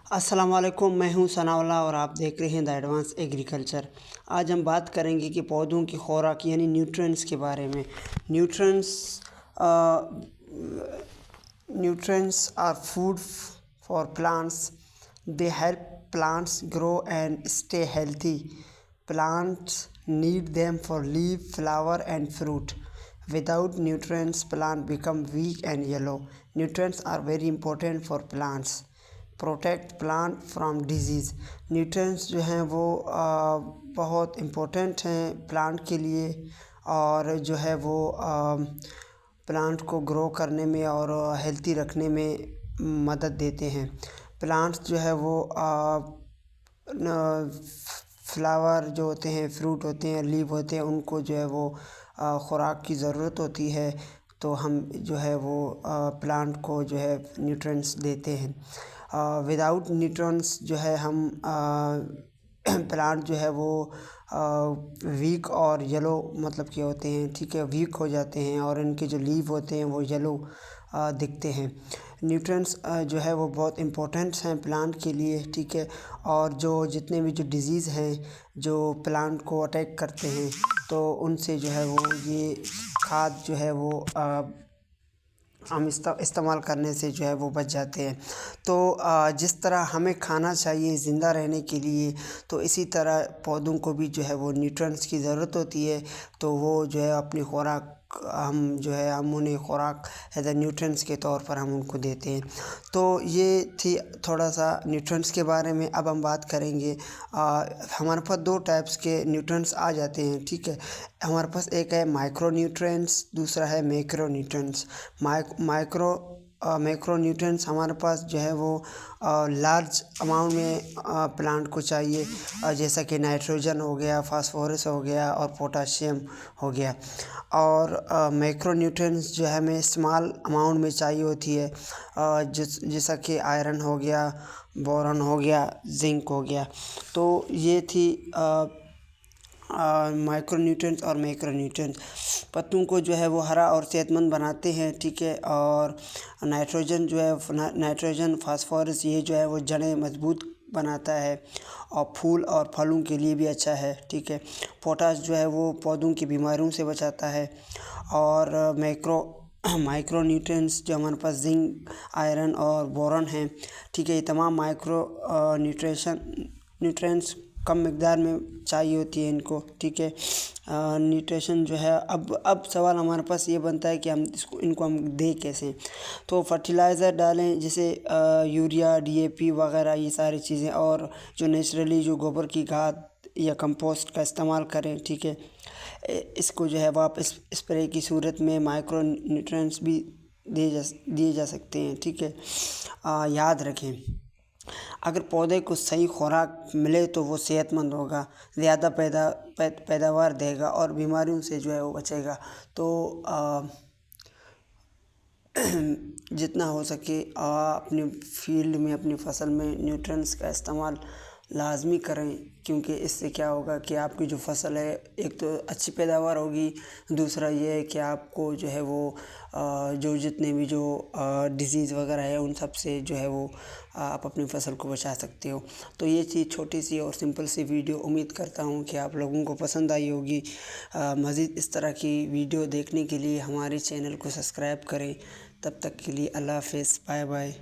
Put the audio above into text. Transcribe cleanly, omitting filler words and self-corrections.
अस्सलाम वालेकुम, मैं हूं सनाउल्लाह और आप देख रहे हैं द एडवांस एग्रीकल्चर। आज हम बात करेंगे कि पौधों की खुराक यानी न्यूट्रिएंट्स के बारे में। Nutrients nutrients are food for plants. They help plants grow and stay healthy. Plants need them for leaf, flower and fruit. Without nutrients, plants become weak and yellow. Nutrients are very important for plants. Protect plant from disease. Nutrients जो हैं वो बहुत important हैं plant के लिए और जो है वो प्लांट को ग्रो करने में और हेल्थी रखने में मदद देते हैं। प्लांट्स जो है वो फ्लावर जो होते हैं, फ्रूट होते हैं, लीव होते हैं, उनको जो है वो खुराक की ज़रूरत होती है, तो हम जो है वो प्लांट को जो है न्यूट्रिएंट्स देते हैं। विदाउट न्यूट्रिएंट्स जो है हम प्लांट जो है वो वीक और येलो मतलब के होते हैं, ठीक है, वीक हो जाते हैं और इनके जो लीव होते हैं वो येलो दिखते हैं। न्यूट्रिएंट्स जो है वो बहुत इम्पोर्टेंट हैं प्लांट के लिए, ठीक है। और जो जितने भी जो डिजीज़ हैं जो प्लांट को अटैक करते हैं, तो उनसे जो है वो ये खाद जो है वो हम इस्तेमाल करने से जो है वो बच जाते हैं। तो जिस तरह हमें खाना चाहिए ज़िंदा रहने के लिए, तो इसी तरह पौधों को भी जो है वो न्यूट्रिएंट्स की ज़रूरत होती है। तो वो जो है अपनी खुराक हम उन्हें खुराक एज ए न्यूट्रिएंट्स के तौर पर हम उनको देते हैं। तो ये थी थोड़ा सा न्यूट्रिएंट्स के बारे में। अब हम बात करेंगे हमारे पास दो टाइप्स के न्यूट्रिएंट्स आ जाते हैं, ठीक है। हमारे पास एक है माइक्रो न्यूट्रिएंट्स, दूसरा है मैक्रो न्यूट्रिएंट्स। मैक्रो न्यूट्रिएंट्स हमारे पास जो है वो लार्ज अमाउंट में प्लांट को चाहिए, जैसा कि नाइट्रोजन हो गया, फास्फोरस हो गया और पोटाशियम हो गया। और मैक्रो न्यूट्रिएंट्स जो है हमें स्मॉल अमाउंट में चाहिए होती है, जैसा कि आयरन हो गया, बोरॉन हो गया, जिंक हो गया। तो ये थी माइक्रो न्यूट्रिएंट्स और मैक्रो न्यूट्रिएंट्स। पत्तों को जो है वो हरा और सेहतमंद बनाते हैं, ठीक है। और नाइट्रोजन जो है नाइट्रोजन फास्फोरस ये जो है वो जड़ें मजबूत बनाता है और फूल और फलों के लिए भी अच्छा है, ठीक है। पोटाश जो है वो पौधों की बीमारियों से बचाता है। और माइक्रो न्यूट्रिएंट्स जो हमारे पास जिंक, आयरन और बोरॉन हैं, ठीक है। ये तमाम माइक्रो न्यूट्रिएंट्स कम मिक़दार में चाहिए होती है इनको, ठीक है। न्यूट्रिशन जो है अब सवाल हमारे पास ये बनता है कि इनको हम दें कैसे। तो फर्टिलाइज़र डालें, जैसे यूरिया, डीएपी वगैरह ये सारी चीज़ें, और जो नेचुरली जो गोबर की खाद या कंपोस्ट का इस्तेमाल करें, ठीक है। इसको जो है वापस स्प्रे की सूरत में माइक्रो न्यूट्रिएंट्स भी दिए जा सकते हैं, ठीक है। याद रखें, अगर पौधे को सही खुराक मिले तो वो सेहतमंद होगा, ज़्यादा पैदावार देगा और बीमारियों से जो है वो बचेगा। तो जितना हो सके अपनी फील्ड में, अपनी फसल में न्यूट्रिएंट्स का इस्तेमाल लाजमी करें, क्योंकि इससे क्या होगा कि आपकी जो फसल है, एक तो अच्छी पैदावार होगी, दूसरा ये है कि आपको जो है वो जो जितने भी जो डिजीज़ वगैरह है उन सब से जो है वो आप अपनी फसल को बचा सकते हो। तो ये चीज़ छोटी सी और सिंपल सी वीडियो, उम्मीद करता हूँ कि आप लोगों को पसंद आई होगी। मज़ीद इस तरह की वीडियो देखने के लिए हमारे चैनल को सब्सक्राइब करें। तब तक के लिए अल्लाह हाफ़िज़, बाय बाय।